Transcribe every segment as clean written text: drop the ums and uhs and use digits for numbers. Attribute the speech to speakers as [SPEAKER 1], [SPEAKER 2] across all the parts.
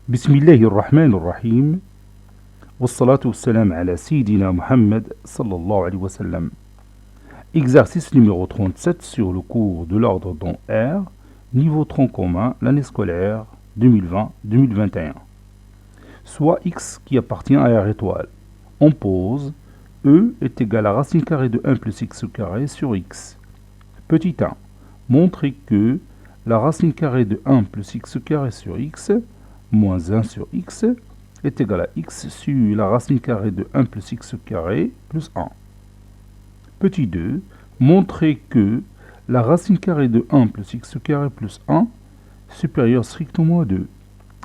[SPEAKER 1] Bismillahirrahmanirrahim. Wassalatu wassalam ala Sayyidina Muhammad sallallahu alayhi wa sallam. Exercice numéro 37 sur le cours de l'ordre dans R, niveau tronc commun, l'année scolaire 2020-2021. Soit x qui appartient à R étoile. On pose E est égal à racine carrée de 1 plus x carré sur x. Petit 1. Montrer que la racine carrée de 1 plus x carré sur x moins 1 sur x est égal à x sur la racine carrée de 1 plus x carré plus 1. Petit 2. Montrer que la racine carrée de 1 plus x carré plus 1 supérieure strictement à 2.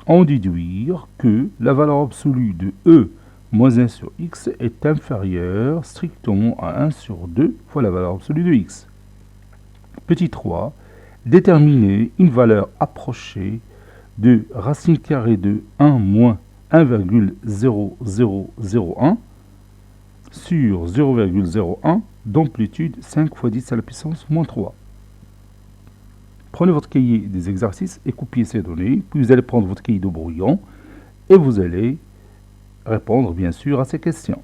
[SPEAKER 1] En déduire que la valeur absolue de e moins 1 sur x est inférieure strictement à 1 sur 2 fois la valeur absolue de x. Petit 3. Déterminer une valeur approchée de racine carrée de 1 moins 1,0001 sur 0,01 d'amplitude 5 fois 10 à la puissance moins 3. Prenez votre cahier des exercices et copiez ces données, puis vous allez prendre votre cahier de brouillon et vous allez répondre bien sûr à ces questions.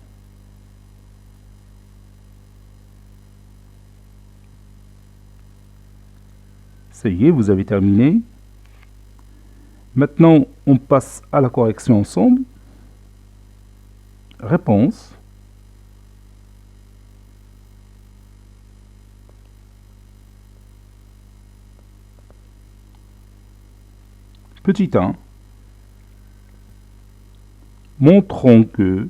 [SPEAKER 1] Ça y est, vous avez terminé. Maintenant, on passe à la correction ensemble. Réponse. Petit 1. Montrons que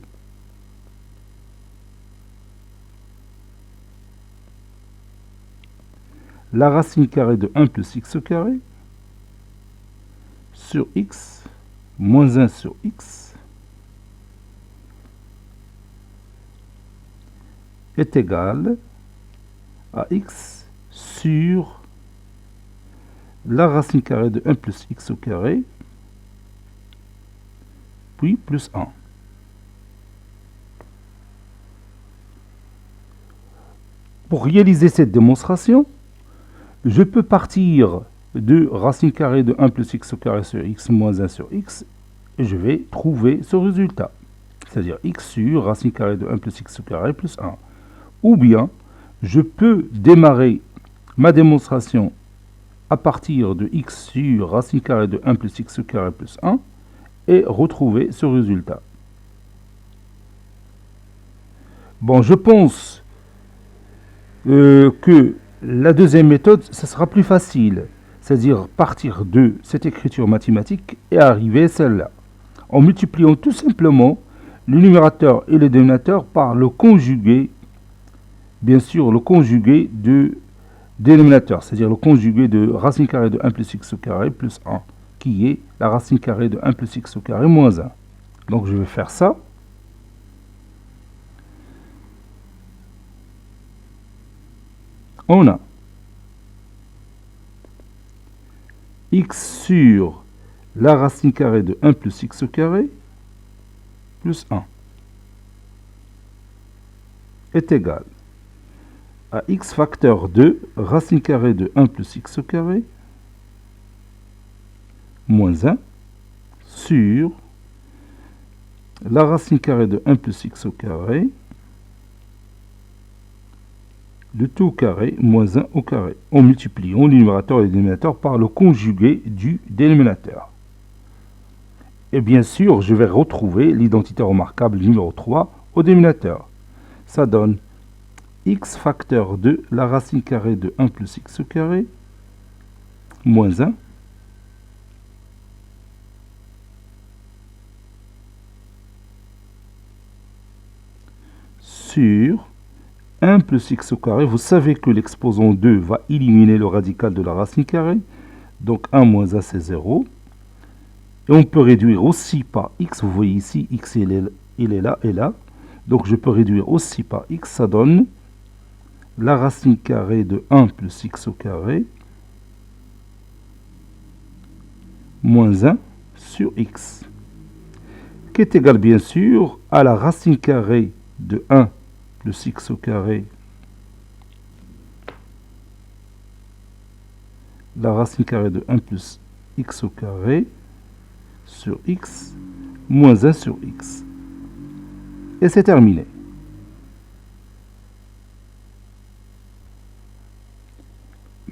[SPEAKER 1] la racine carrée de 1 plus x carré sur x moins 1 sur x est égal à x sur la racine carrée de 1 plus x au carré puis plus 1. Pour réaliser cette démonstration, je peux partir de racine carrée de 1 plus x au carré sur x moins 1 sur x et je vais trouver ce résultat. C'est-à-dire x sur racine carrée de 1 plus x au carré plus 1. Ou bien, je peux démarrer ma démonstration à partir de x sur racine carrée de 1 plus x au carré plus 1 et retrouver ce résultat. Bon, je pense que la deuxième méthode, ça sera plus facile. C'est-à-dire partir de cette écriture mathématique et arriver à celle-là. En multipliant tout simplement le numérateur et le dénominateur par le conjugué, bien sûr le conjugué de dénominateur, c'est-à-dire le conjugué de racine carrée de 1 plus x au carré plus 1, qui est la racine carrée de 1 plus x au carré moins 1. Donc je vais faire ça. On a x sur la racine carrée de 1 plus x au carré plus 1 est égal à x facteur 2 racine carrée de 1 plus x au carré moins 1 sur la racine carrée de 1 plus x au carré le tout au carré moins 1 au carré, en multipliant le numérateur et le dénominateur par le conjugué du dénominateur. Et bien sûr, je vais retrouver l'identité remarquable numéro 3 au dénominateur. Ça donne x facteur de la racine carrée de 1 plus x au carré moins 1 sur 1 plus x au carré. Vous savez que l'exposant 2 va éliminer le radical de la racine carrée. Donc 1 moins 1 c'est 0. Et on peut réduire aussi par x. Vous voyez ici, x il est là et là. Donc je peux réduire aussi par x. Ça donne la racine carrée de 1 plus x au carré moins 1 sur x. Qui est égal bien sûr à la racine carrée de 1 plus x au carré, la racine carrée de 1 plus x au carré sur x moins 1 sur x. Et c'est terminé.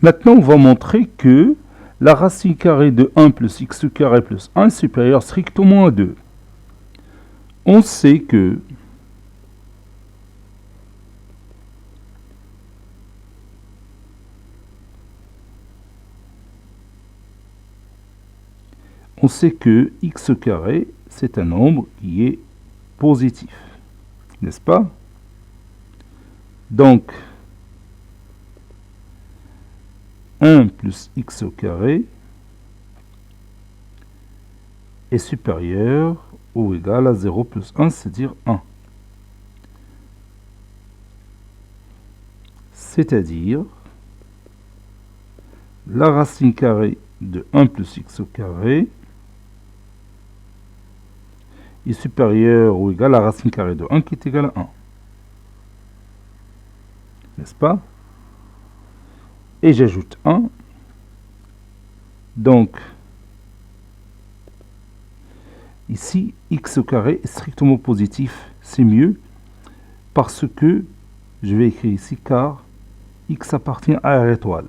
[SPEAKER 1] Maintenant, on va montrer que la racine carrée de 1 plus x carré plus 1 est supérieure strictement à 2. On sait que x carré, c'est un nombre qui est positif, n'est-ce pas? Donc, 1 plus x au carré est supérieur ou égal à 0 plus 1, c'est-à-dire 1. C'est-à-dire, la racine carrée de 1 plus x au carré est supérieur ou égal à la racine carrée de 1 qui est égal à 1. N'est-ce pas? Et j'ajoute 1. Donc, ici, x au carré est strictement positif. C'est mieux parce que, je vais écrire ici, car x appartient à R étoile.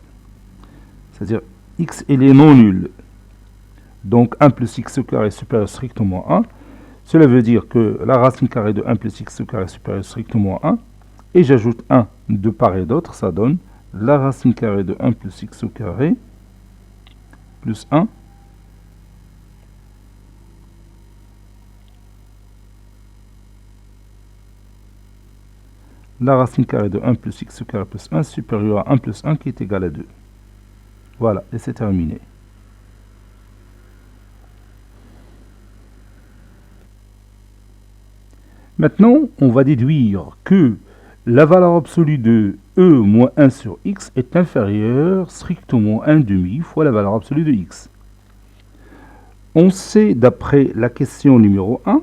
[SPEAKER 1] C'est-à-dire, x est non nul. Donc, 1 plus x au carré est supérieur strictement à 1. Cela veut dire que la racine carrée de 1 plus x au carré est supérieure strictement à 1. Et j'ajoute 1 de part et d'autre, ça donne la racine carrée de 1 plus x au carré plus 1 la racine carrée de 1 plus x au carré plus 1 supérieure à 1 plus 1 qui est égal à 2. Voilà, et c'est terminé. Maintenant, on va déduire que la valeur absolue de e moins 1 sur x est inférieure strictement à 1 demi fois la valeur absolue de x. On sait, d'après la question numéro 1,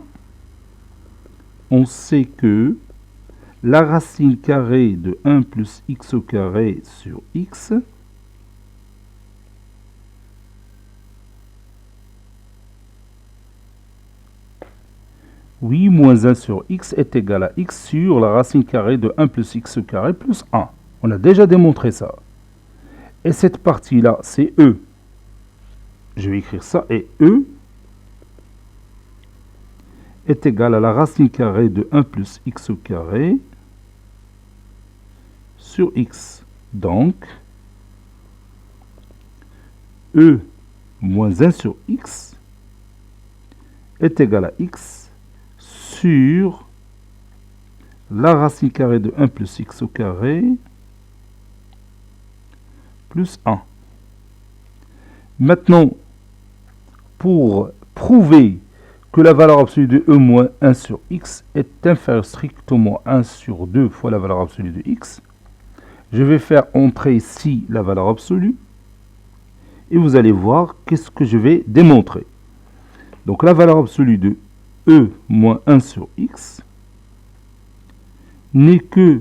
[SPEAKER 1] on sait que la racine carrée de 1 plus x au carré sur x oui, moins 1 sur x est égal à x sur la racine carrée de 1 plus x carré plus 1. On a déjà démontré ça. Et cette partie-là, c'est e. Je vais écrire ça, et e est égal à la racine carrée de 1 plus x au carré sur x. Donc, e moins 1 sur x est égal à x sur la racine carrée de 1 plus x au carré plus 1. Maintenant, pour prouver que la valeur absolue de e moins 1 sur x est inférieure strictement à 1 sur 2 fois la valeur absolue de x, je vais faire entrer ici la valeur absolue et vous allez voir qu'est-ce que je vais démontrer. Donc la valeur absolue de e moins 1 sur x n'est que,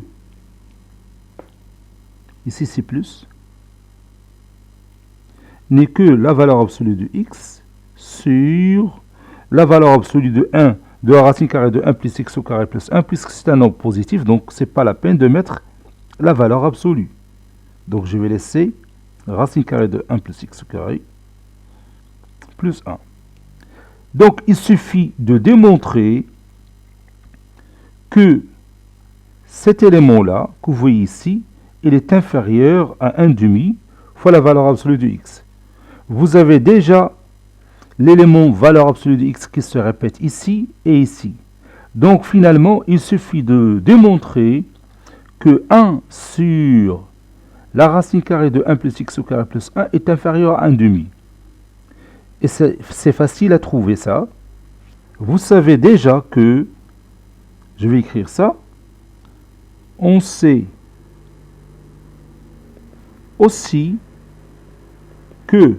[SPEAKER 1] ici c'est plus, n'est que la valeur absolue de x sur la valeur absolue de 1 de la racine carrée de 1 plus x au carré plus 1, puisque c'est un nombre positif, donc c'est pas la peine de mettre la valeur absolue. Donc je vais laisser racine carrée de 1 plus x au carré plus 1. Donc il suffit de démontrer que cet élément-là, que vous voyez ici, il est inférieur à 1 demi fois la valeur absolue de x. Vous avez déjà l'élément valeur absolue de x qui se répète ici et ici. Donc finalement, il suffit de démontrer que 1 sur la racine carrée de 1 plus x au carré plus 1 est inférieur à 1 demi. Et c'est facile à trouver ça. Vous savez déjà que, je vais écrire ça, on sait aussi que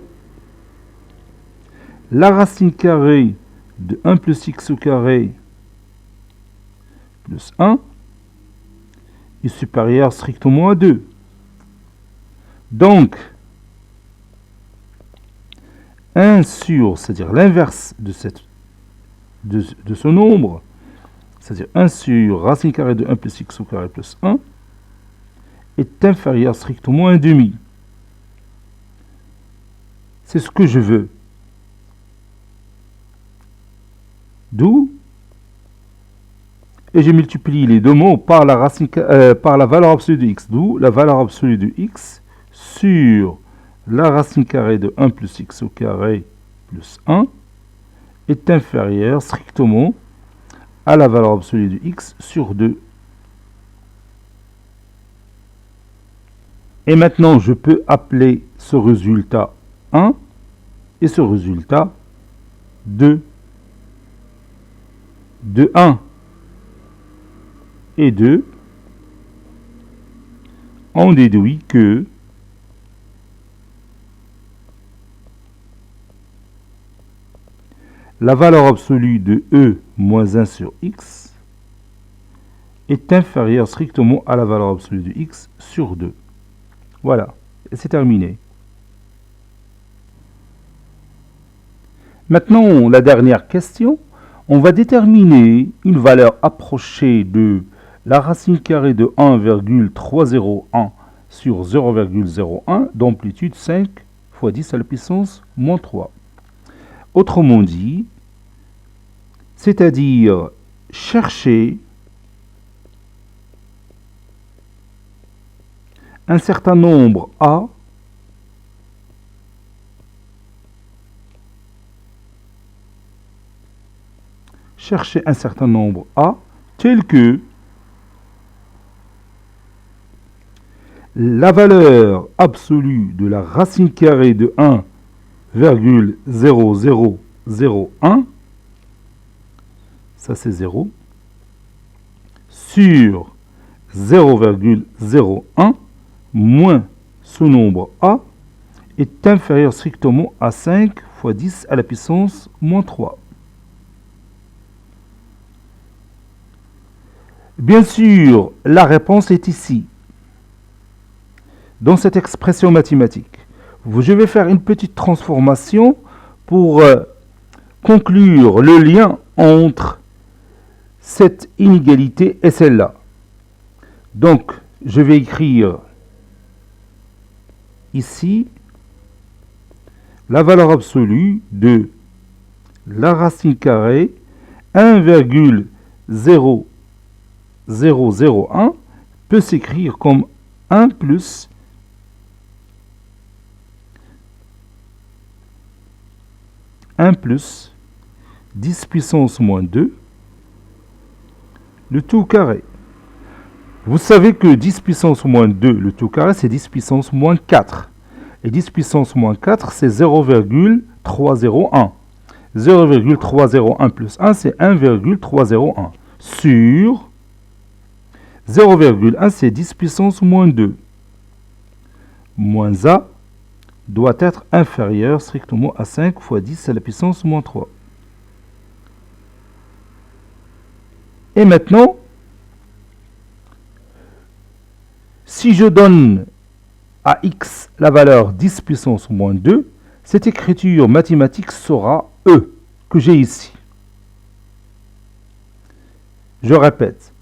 [SPEAKER 1] la racine carrée de 1 plus x au carré plus 1 est supérieure strictement à 2. Donc, 1 sur, c'est-à-dire l'inverse de ce nombre, c'est-à-dire 1 sur racine carrée de 1 plus x au carré plus 1, est inférieur strictement à 1 demi. C'est ce que je veux. D'où, et je multiplie les deux mots par la valeur absolue de x. D'où la valeur absolue de x sur la racine carrée de 1 plus x au carré plus 1 est inférieure strictement à la valeur absolue de x sur 2. Et maintenant, je peux appeler ce résultat 1 et ce résultat 2. De 1 et 2, on déduit que la valeur absolue de e moins 1 sur x est inférieure strictement à la valeur absolue de x sur 2. Voilà, c'est terminé. Maintenant, la dernière question. On va déterminer une valeur approchée de la racine carrée de 1,301 sur 0,01 d'amplitude 5 fois 10 à la puissance moins 3. Autrement dit, c'est-à-dire chercher un certain nombre A tel que la valeur absolue de la racine carrée de 1,0001, ça c'est 0, sur 0,01 moins ce nombre A est inférieur strictement à 5 fois 10 à la puissance moins 3. Bien sûr, la réponse est ici, dans cette expression mathématique. Je vais faire une petite transformation pour conclure le lien entre cette inégalité et celle-là. Donc, je vais écrire ici la valeur absolue de la racine carrée 1,0001 peut s'écrire comme 1 plus 10 puissance moins 2, le tout carré. Vous savez que 10 puissance moins 2, le tout carré, c'est 10 puissance moins 4. Et 10 puissance moins 4, c'est 0,301. 0,301 plus 1, c'est 1,301. Sur 0,1, c'est 10 puissance moins 2. Moins A doit être inférieur strictement à 5 fois 10 à la puissance moins 3. Et maintenant, si je donne à x la valeur 10 puissance moins 2, cette écriture mathématique sera E, que j'ai ici. Je répète,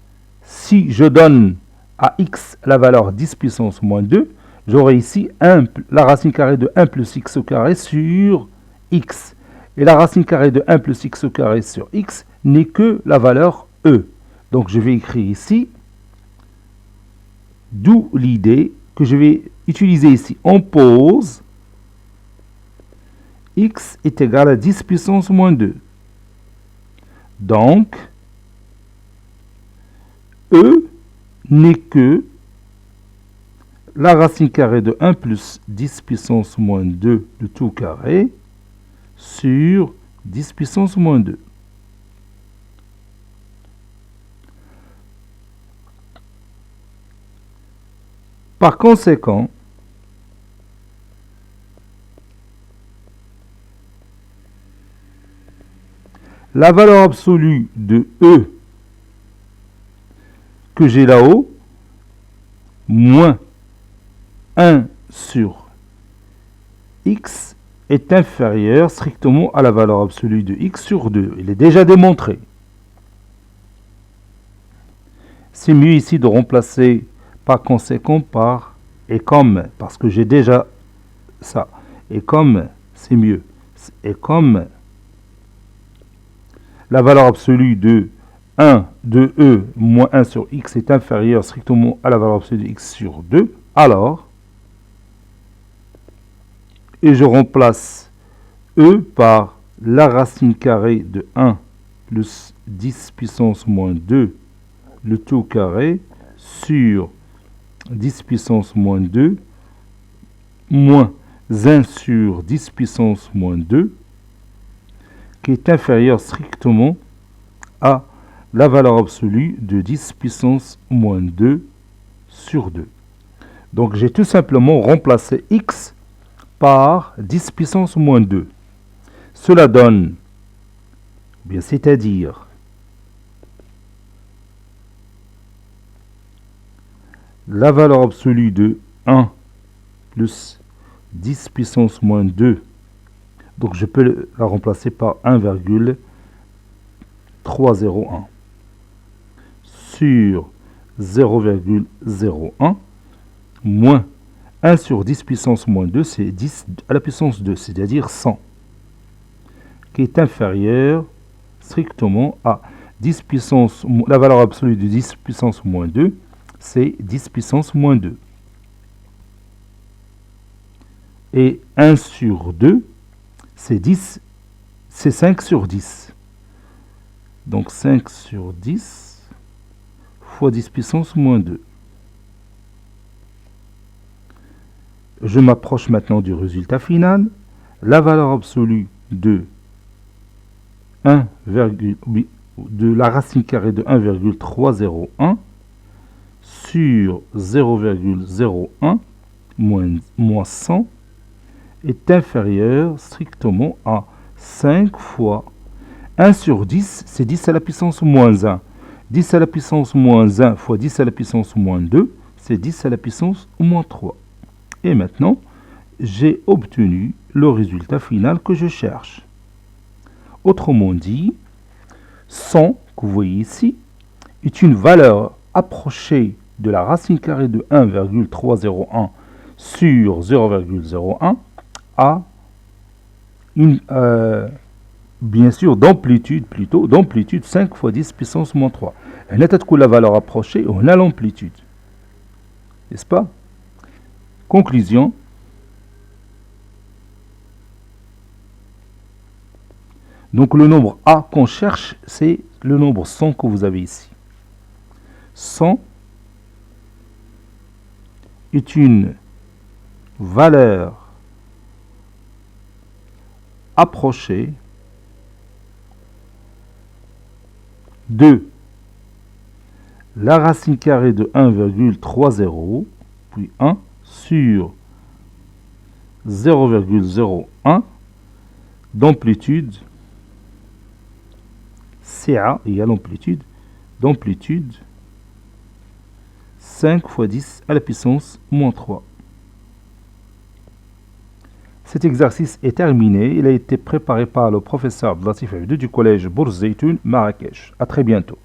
[SPEAKER 1] si je donne à x la valeur 10 puissance moins 2, j'aurai ici la racine carrée de 1 plus x au carré sur x. Et la racine carrée de 1 plus x au carré sur x n'est que la valeur E. Donc je vais écrire ici, d'où l'idée que je vais utiliser ici. On pose x est égal à 10 puissance moins 2. Donc, E n'est que la racine carrée de 1 plus 10 puissance moins 2 de tout carré sur 10 puissance moins 2. Par conséquent, la valeur absolue de E que j'ai là-haut, moins 1 sur x, est inférieur strictement à la valeur absolue de x sur 2. Il est déjà démontré. C'est mieux ici de remplacer par conséquent par et comme, parce que j'ai déjà ça. Et comme, c'est mieux. Et comme la valeur absolue de 1 de e moins 1 sur x est inférieure strictement à la valeur absolue de x sur 2, alors, et je remplace e par la racine carrée de 1 plus 10 puissance moins 2, le tout carré, sur 10 puissance moins 2, moins 1 sur 10 puissance moins 2, qui est inférieur strictement à la valeur absolue de 10 puissance moins 2 sur 2. Donc j'ai tout simplement remplacé x par 10 puissance moins 2. Cela donne, bien c'est-à-dire la valeur absolue de 1 plus 10 puissance moins 2. Donc je peux la remplacer par 1,301 sur 0,01 moins 1 sur 10 puissance moins 2, c'est 10 à la puissance 2, c'est-à-dire 100, qui est inférieur strictement à 10 puissance, la valeur absolue de 10 puissance moins 2, c'est 10 puissance moins 2. Et 1 sur 2, c'est 10, c'est 5 sur 10. Donc 5 sur 10 fois 10 puissance moins 2. Je m'approche maintenant du résultat final. La valeur absolue de la racine carrée de 1,301 sur 0,01 moins 100 est inférieur strictement à 5 fois 1 sur 10, c'est 10 à la puissance moins 1. 10 à la puissance moins 1 fois 10 à la puissance moins 2, c'est 10 à la puissance moins 3. Et maintenant, j'ai obtenu le résultat final que je cherche. Autrement dit, 100, que vous voyez ici, est une valeur approchée de la racine carrée de 1,301 sur 0,01 à une, bien sûr, d'amplitude 5 fois 10 puissance moins 3. On a la valeur approchée, on a l'amplitude. N'est-ce pas? Conclusion. Donc le nombre A qu'on cherche, c'est le nombre 100 que vous avez ici. 100 est une valeur approchée de la racine carrée de 1,30 puis 1 sur 0,01 d'amplitude CA égale d'amplitude 5 fois 10 à la puissance moins 3. Cet exercice est terminé. Il a été préparé par le professeur Abdelatif Abdou du collège Bourz Zeytoun, Marrakech. À très bientôt.